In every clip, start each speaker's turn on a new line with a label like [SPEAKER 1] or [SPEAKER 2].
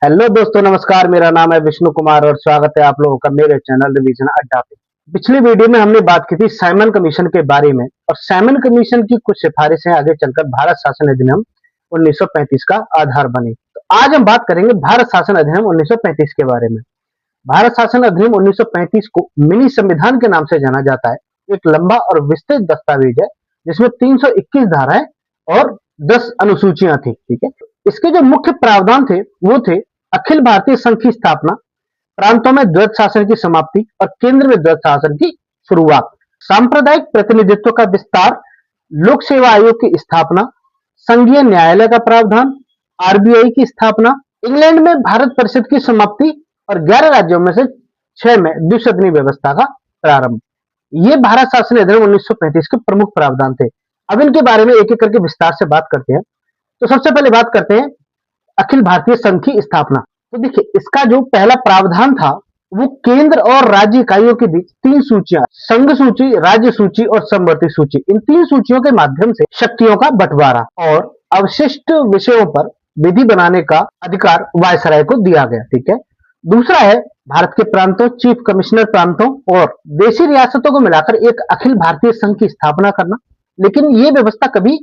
[SPEAKER 1] Hello दोस्तों, नमस्कार। मेरा नाम है विष्णु कुमार और स्वागत है आप लोगों का मेरे चैनल रिवीजन अड्डा पे। पिछली वीडियो में हमने बात की थी साइमन कमीशन के बारे में और साइमन कमीशन की कुछ सिफारिशें आगे चलकर भारत शासन अधिनियम 1935 का आधार बनी। तो आज हम बात करेंगे भारत शासन अधिनियम 1935 के बारे में। भारत शासन अधिनियम 1935 को मिनी संविधान के नाम से जाना जाता है। एक लंबा और विस्तृत दस्तावेज है जिसमें 321 धाराएं और 10 अनुसूचियां थी। ठीक है, इसके जो मुख्य प्रावधान थे वो थे अखिल भारतीय संघ की स्थापना, प्रांतों में द्वैत शासन की समाप्ति और केंद्र में द्वैत शासन की शुरुआत, सांप्रदायिक प्रतिनिधित्व का विस्तार, लोक सेवा आयोग की स्थापना, संघीय न्यायालय का प्रावधान, आरबीआई की स्थापना, इंग्लैंड में भारत परिषद की समाप्ति और 11 राज्यों में से 6 में द्विसदनी व्यवस्था का प्रारंभ। ये भारत शासन अधिनियम 1935 के प्रमुख प्रावधान थे। अब इनके बारे में एक एक करके विस्तार से बात करते हैं। तो सबसे पहले बात करते हैं अखिल भारतीय संघ की स्थापना। तो देखिए, इसका जो पहला प्रावधान था वो केंद्र और राज्य इकाइयों के बीच 3 सूचियां, संघ सूची, राज्य सूची और समवर्ती सूची, इन 3 सूचियों के माध्यम से शक्तियों का बंटवारा और अवशिष्ट विषयों पर विधि बनाने का अधिकार वायसराय को दिया गया। ठीक है। दूसरा है भारत के प्रांतों, चीफ कमिश्नर प्रांतों और देशी रियासतों को मिलाकर एक अखिल भारतीय संघ की स्थापना करना। लेकिन ये व्यवस्था कभी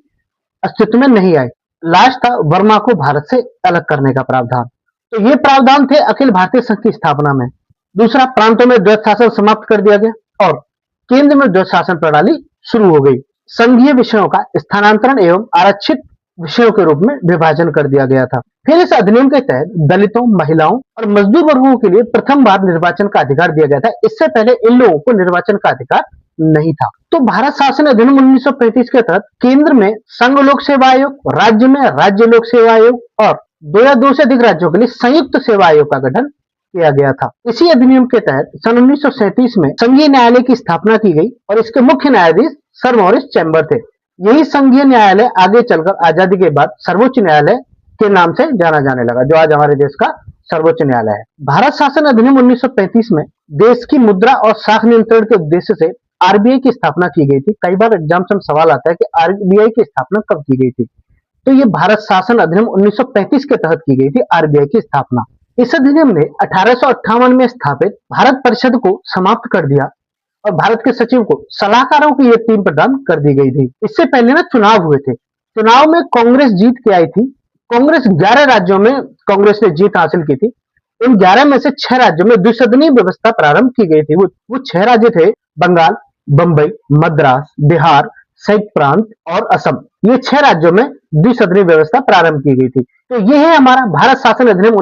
[SPEAKER 1] अस्तित्व में नहीं आई। लास्ट था वर्मा को भारत से अलग करने का प्रावधान। तो ये प्रावधान थे अखिल भारतीय संघ की स्थापना में। दूसरा, प्रांतों में द्वैत शासन समाप्त कर दिया गया और केंद्र में द्वैत शासन प्रणाली शुरू हो गई। संघीय विषयों का स्थानांतरण एवं आरक्षित विषयों के रूप में विभाजन कर दिया गया था। फिर इस अधिनियम के तहत दलितों, महिलाओं और मजदूर वर्गों के लिए प्रथम बार निर्वाचन का अधिकार दिया गया था। इससे पहले इन लोगों को निर्वाचन का अधिकार नहीं था। तो भारत शासन अधिनियम 1935 के तहत केंद्र में संघ लोक सेवा आयोग, राज्य में राज्य लोक सेवा आयोग और 2 या 2 से अधिक राज्यों के लिए संयुक्त सेवा आयोग का गठन किया गया था। इसी अधिनियम के तहत सन 1937 में संघीय न्यायालय की स्थापना की गई और इसके मुख्य न्यायाधीश सर मॉरिस चैम्बर थे। यही संघीय न्यायालय आगे चलकर आजादी के बाद सर्वोच्च न्यायालय के नाम से जाना जाने लगा, जो आज हमारे देश का सर्वोच्च न्यायालय है। भारत शासन अधिनियम 1935 में देश की मुद्रा और साख नियंत्रण के उद्देश्य से आरबीआई की स्थापना की गई थी। कई बार एग्जाम में सवाल आता है कि आरबीआई की स्थापना कब की गई थी। तो ये भारत शासन अधिनियम 1935 के तहत की गई थी आरबीआई की स्थापना। इस अधिनियम ने 1858 में स्थापित भारत परिषद को समाप्त कर दिया और भारत के सचिव को सलाहकारों की एक टीम प्रदान कर दी गई थी। इससे पहले ना चुनाव हुए थे। चुनाव में कांग्रेस जीत के आई थी। कांग्रेस 11 राज्यों में कांग्रेस ने जीत हासिल की थी। इन 11 में से 6 राज्यों में द्विसदनीय व्यवस्था प्रारंभ की गई थी। वो 6 राज्य थे बंगाल, बंबई, मद्रास, बिहार, संयुक्त प्रांत और असम। ये 6 राज्यों में द्विसदनीय व्यवस्था प्रारंभ की गई थी। तो ये है हमारा भारत शासन अधिनियम